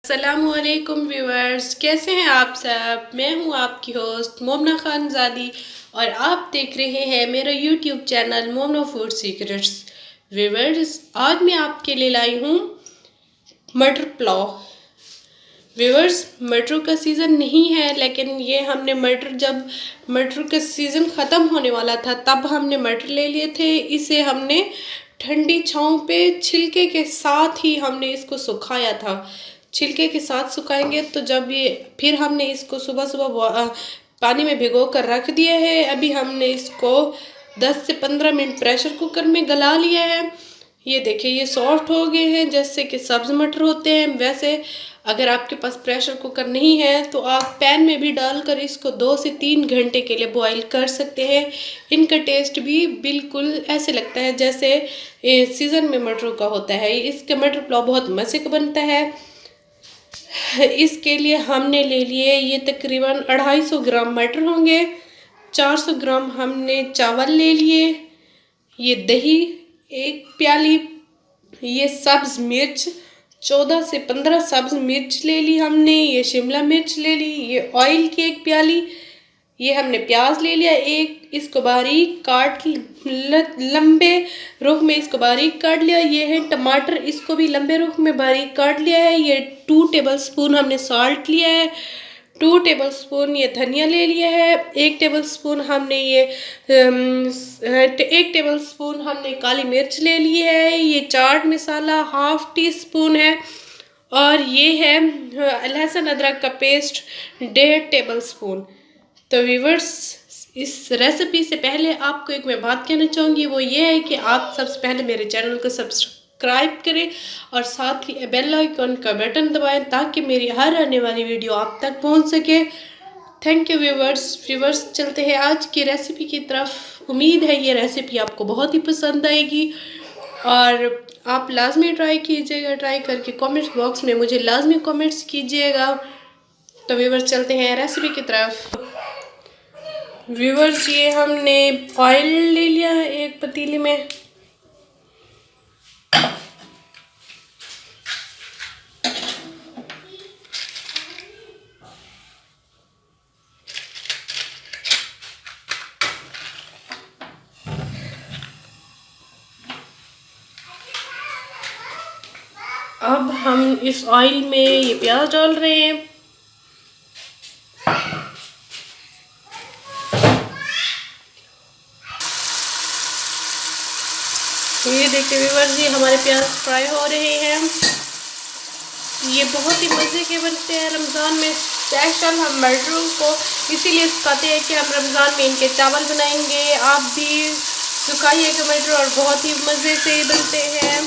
अस्सलामुअलैकुम व्यूअर्स, कैसे हैं आप सब। मैं हूं आपकी होस्ट मोमना खानजादी और आप देख रहे हैं मेरा YouTube channel मोमना food secrets. Viewers, आज मैं आपके लिए लाई हूं मटर पुलाव। व्यूअर्स, मटर का सीज़न नहीं है, लेकिन ये हमने जब मटर का सीज़न ख़त्म होने वाला था तब हमने मटर ले लिए थे। इसे हमने ठंडी छांव पे छिलके के साथ ही हमने इसको सुखाया था। छिलके के साथ सुखाएंगे तो जब ये फिर हमने इसको सुबह सुबह पानी में भिगो कर रख दिया है। अभी हमने इसको 10 से 15 मिनट प्रेशर कुकर में गला लिया है। ये देखिए, ये सॉफ्ट हो गए हैं जैसे कि सब्ज मटर होते हैं। वैसे अगर आपके पास प्रेशर कुकर नहीं है तो आप पैन में भी डालकर इसको 2 से 3 घंटे के लिए बॉईल कर सकते हैं। इनका टेस्ट भी बिल्कुल ऐसे लगता है जैसे सीज़न में मटरों का होता है। इसका मटर पुलाव बहुत मज़े का बनता है। इसके लिए हमने ले लिए ये तकरीबन 250 ग्राम मटर होंगे। 400 ग्राम हमने चावल ले लिए। ये दही 1 प्याली। ये सब्ज़ मिर्च 14 से 15 सब्ज़ मिर्च ले ली हमने। ये शिमला मिर्च ले ली। ये ऑयल की 1 प्याली। ये हमने प्याज ले लिया एक, इसको बारीक काट लंबे रुख में इसको बारीक काट लिया। ये है टमाटर, इसको भी लंबे रुख में बारीक काट लिया है। ये 2 टेबलस्पून हमने सॉल्ट लिया है। 2 टेबलस्पून ये धनिया ले लिया है। 1 टेबलस्पून हमने 1 टेबलस्पून हमने काली मिर्च ले ली है। ये चाट मसाला ½ टीस्पून है। और ये है लहसुन अदरक का पेस्ट 1.5 टेबलस्पून। तो व्यूवर्स, इस रेसिपी से पहले आपको एक मैं बात कहना चाहूँगी, वो ये है कि आप सबसे पहले मेरे चैनल को सब्सक्राइब करें और साथ ही बेल आइकन का बटन दबाएं ताकि मेरी हर आने वाली वीडियो आप तक पहुंच सके। थैंक यू व्यूवर्स, चलते हैं आज की रेसिपी की तरफ। उम्मीद है ये रेसिपी आपको बहुत ही पसंद आएगी और आप लाजमी ट्राई कीजिएगा। ट्राई करके कमेंट्स बॉक्स में मुझे लाजमी कमेंट्स कीजिएगा। तो व्यूवर्स, चलते हैं रेसिपी की तरफ। व्यूवर्स, ये हमने ऑयल ले लिया है एक पतीली में। अब हम इस ऑयल में ये प्याज डाल रहे हैं। ये देखिए व्यूअर्स, ये हमारे प्याज फ्राई हो रहे हैं। ये बहुत ही मज़े के बनते हैं। रमज़ान में स्पेशल हम मटरों को इसीलिए सिखाते हैं कि हम रमज़ान में इनके चावल बनाएंगे। आप भी सिखाइएगा मटर और बहुत ही मज़े से बनते हैं।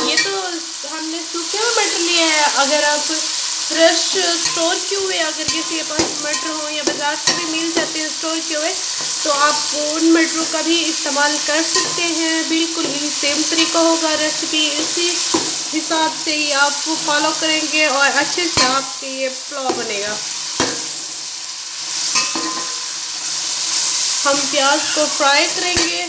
ये तो हमने सूखे हुए मटर लिए हैं। अगर आप फ्रेश स्टोर किए हुए अगर किसी के पास मटर हो या बाजार से भी मिल जाते हैं स्टोर किए हुए, तो आप उन मटरों का भी इस्तेमाल कर सकते हैं। बिल्कुल ही सेम तरीका होगा। रेसिपी इसी हिसाब से ही आप फॉलो करेंगे और अच्छे से आपके ये पुलाव बनेगा। हम प्याज को फ्राई करेंगे।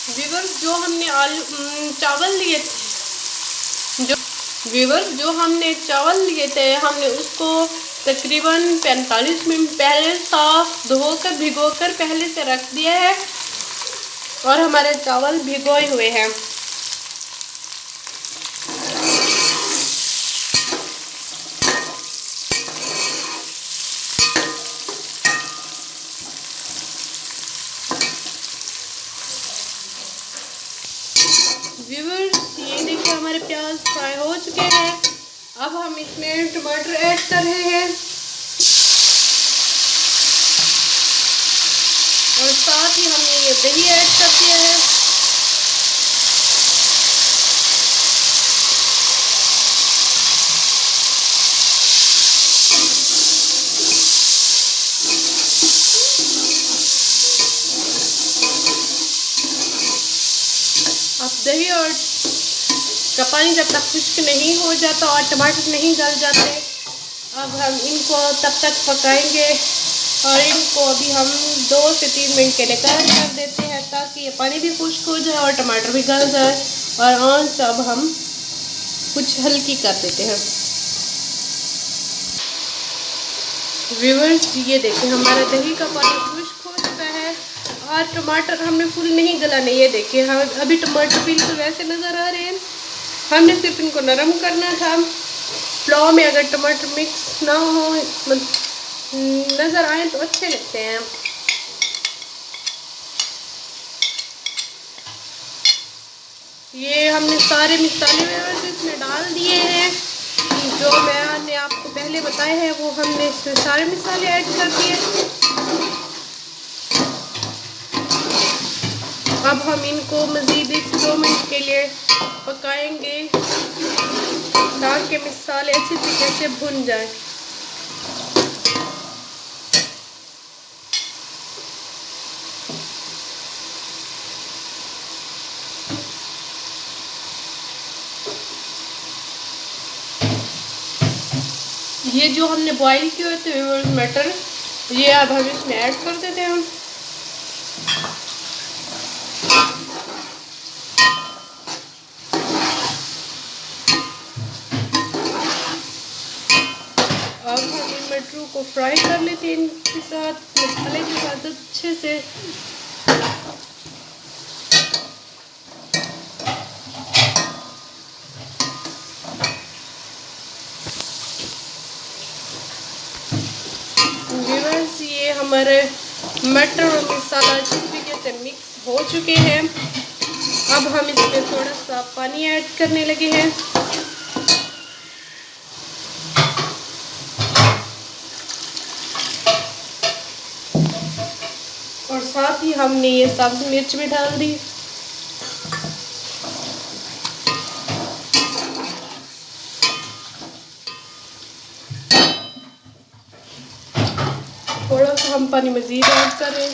व्यूअर्स, जो हमने चावल लिए थे जो हमने चावल लिए थे हमने उसको तकरीबन 45 मिनट पहले साफ धोकर भिगोकर पहले से रख दिया है और हमारे चावल भिगोए हुए हैं। व्यूअर्स, ये देखिए हमारे प्याज फ्राई हो चुके हैं। अब हम इसमें टमाटर ऐड कर रहे हैं और साथ ही हमने ये दही ऐड कर दिया है। अब दही और का पानी जब तक खुश्क नहीं हो जाता और टमाटर नहीं गल जाते, अब हम इनको तब तक पकाएंगे। और इनको अभी हम 2 से 3 मिनट के लिए कवर कर देते हैं ताकि ये पानी भी खुश्क हो जाए और टमाटर भी गल जाए। और आंच अब हम कुछ हल्की कर देते हैं। व्यूअर्स ये देखिए हमारा दही का पानी खुश्क हो चुका है और टमाटर हमने फुल नहीं गलाने। ये देखिए हम अभी टमाटर बिल्कुल वैसे नज़र आ रहे हैं। हमने सिर्फ इनको नरम करना था। पुलाव में अगर टमाटर मिक्स ना हो नज़र आए तो अच्छे लगते हैं। ये हमने सारे मसाले इसमें डाल दिए हैं जो मैंने आपको पहले बताए हैं, वो हमने इसमें सारे मसाले ऐड कर दिए। अब हम इनको मज़ीद 1-2 मिनट के लिए पकाएंगे ताकि मसाले अच्छी तरीके से भुन जाए। ये जो हमने बॉईल किए हुए थे मटर, ये अब हम इसमें ऐड कर देते हैं। अब हम इन मटरों को फ्राई कर लेते हैं इनके साथ, मसाले के साथ अच्छे से। ये हमारे मटर और मसाला अच्छी तरीके से मिक्स हो चुके हैं। अब हम इसमें थोड़ा सा पानी ऐड करने लगे हैं। और साथ ही हमने ये सब्ज मिर्च भी डाल दी। थोड़ा सा हम पानी मज़ीद ऐड करें।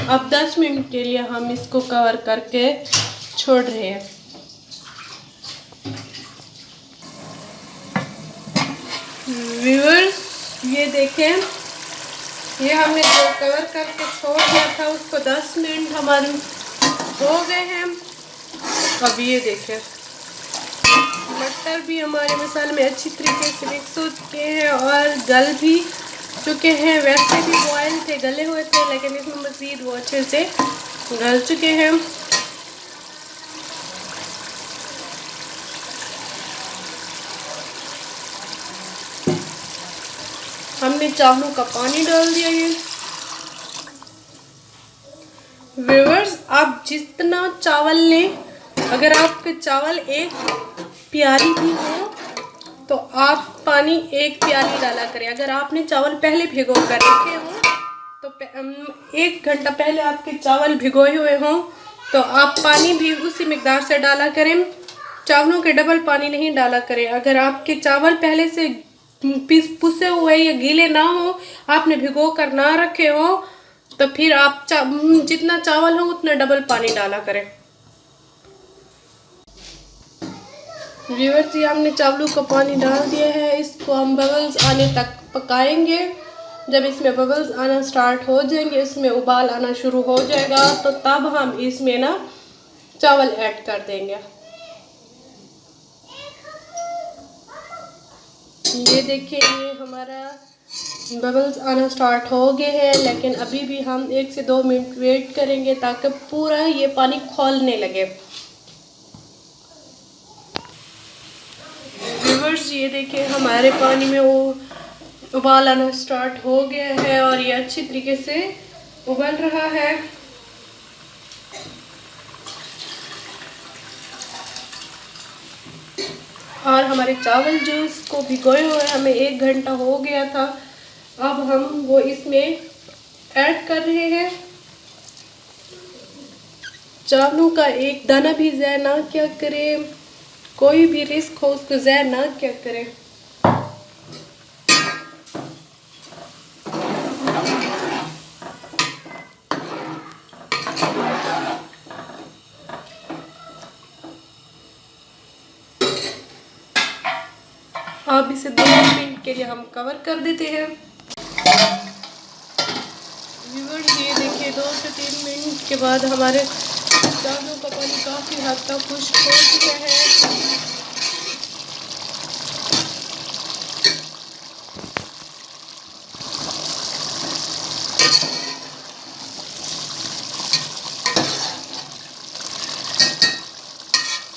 अब 10 मिनट के लिए हम इसको कवर करके छोड़ रहे हैं। व्यूअर्स ये देखें, ये हमने जो कवर करके छोड़ दिया था उसको 10 मिनट हमारे हो गए हैं। अब ये देखें मटर भी हमारे मसाले में अच्छी तरीके से मिक्स हो चुके हैं और गल भी चुके हैं। वैसे भी बॉयल थे, गले हुए थे, लेकिन इसमें मज़ीद वो अच्छे से गल चुके हैं। हमने चावलों का पानी डाल दिया। ये व्यूअर्स आप जितना चावल लें, अगर आपके चावल 1 प्याली भी हो तो आप पानी 1 प्याली डाला करें। अगर आपने चावल पहले भिगो कर रखे हो तो 1 घंटा पहले आपके चावल भिगोए हुए हों तो आप पानी भी उसी मिकदार से डाला करें। चावलों के डबल पानी नहीं डाला करें। अगर आपके चावल पहले से पुसे हुए या गीले ना हो, आपने भिगो कर ना रखे हो, तो फिर आप जितना चावल हो उतना डबल पानी डाला करें। व्यूअर्स ये हमने चावलों का पानी डाल दिया है। इसको हम बबल्स आने तक पकाएंगे। जब इसमें बबल्स आना स्टार्ट हो जाएंगे, इसमें उबाल आना शुरू हो जाएगा, तो तब हम इसमें ना चावल ऐड कर देंगे। ये देखिए ये हमारा बबल्स आना स्टार्ट हो गए हैं, लेकिन अभी भी हम 1 से 2 मिनट वेट करेंगे ताकि पूरा ये पानी खौलने लगे। व्यूअर्स ये देखिए हमारे पानी में वो उबाल आना स्टार्ट हो गया है और ये अच्छी तरीके से उबल रहा है। और हमारे चावल जो इसको भिगोए हुए हमें 1 घंटा हो गया था, अब हम वो इसमें ऐड कर रहे हैं। चावलों का एक दाना भी ज़ाया ना क्या करें, कोई भी रिस्क हो उसको ज़ाया ना क्या करें। इसे 2 मिनट के लिए हम कवर कर देते हैं। व्यूअर्स ये देखिए 2 से 3 मिनट के बाद हमारे चावलों का पानी काफ़ी हद तक खुश्क हो चुका है।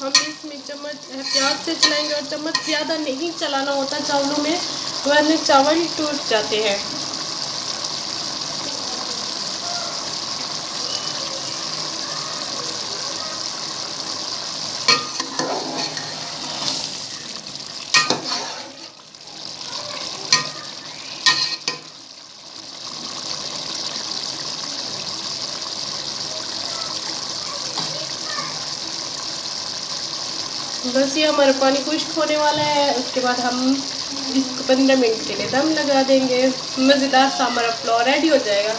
हम इसमें चम्मच एहतियात से चलाएंगे और चम्मच ज़्यादा नहीं चलाना होता चावलों में, वरना चावल टूट जाते हैं। बस ये हमारा पानी खुश्क होने वाला है। उसके बाद हम इसको 15 मिनट के लिए दम लगा देंगे। मज़ेदार सा हमारा पुलाव रेडी हो जाएगा।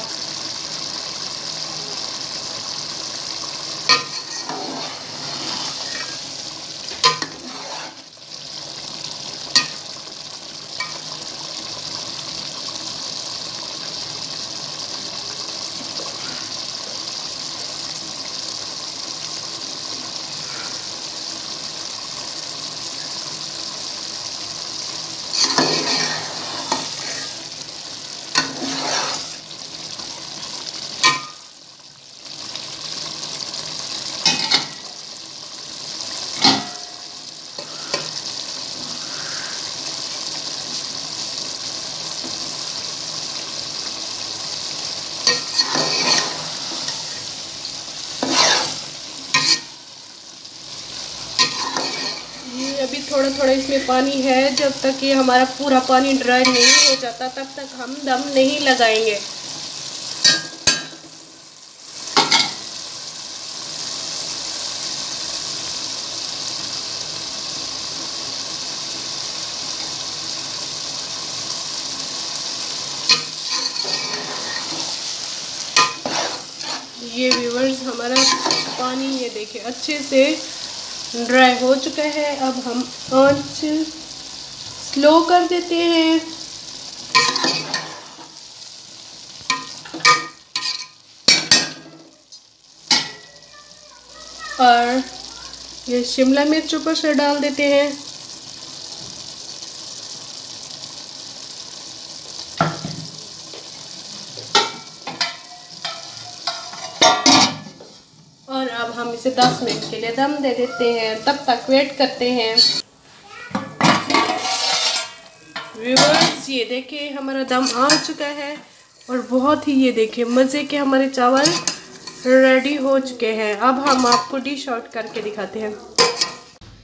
अभी थोड़ा थोड़ा इसमें पानी है। जब तक ये हमारा पूरा पानी ड्राई नहीं हो जाता तब तक हम दम नहीं लगाएंगे। ये व्यूअर्स हमारा पानी ये देखिए अच्छे से ड्राई हो चुका है। अब हम आंच स्लो कर देते हैं और ये शिमला मिर्च ऊपर से डाल देते हैं। और अब हम इसे 10 मिनट के लिए दम दे देते हैं। तब तक वेट करते हैं। व्यूअर्स ये देखिए हमारा दम आ चुका है और बहुत ही ये देखिए मज़े के हमारे चावल रेडी हो चुके हैं। अब हम आपको डिश आउट करके दिखाते हैं।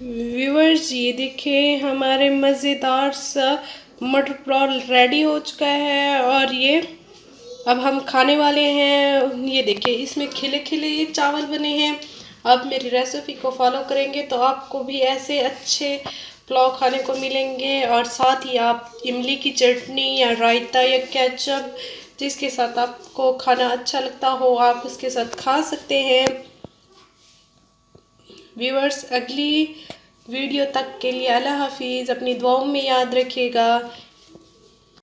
व्यूअर्स ये देखिए हमारे मज़ेदार सा मटर पुलाव रेडी हो चुका है और ये अब हम खाने वाले हैं। ये देखिए इसमें खिले खिले ये चावल बने हैं। आप मेरी रेसिपी को फॉलो करेंगे तो आपको भी ऐसे अच्छे पुलाव खाने को मिलेंगे और साथ ही आप इमली की चटनी या रायता या केचप जिसके साथ आपको खाना अच्छा लगता हो आप उसके साथ खा सकते हैं। व्यूअर्स अगली वीडियो तक के लिए अल्लाह हाफिज़। अपनी दुआओं में याद रखिएगा।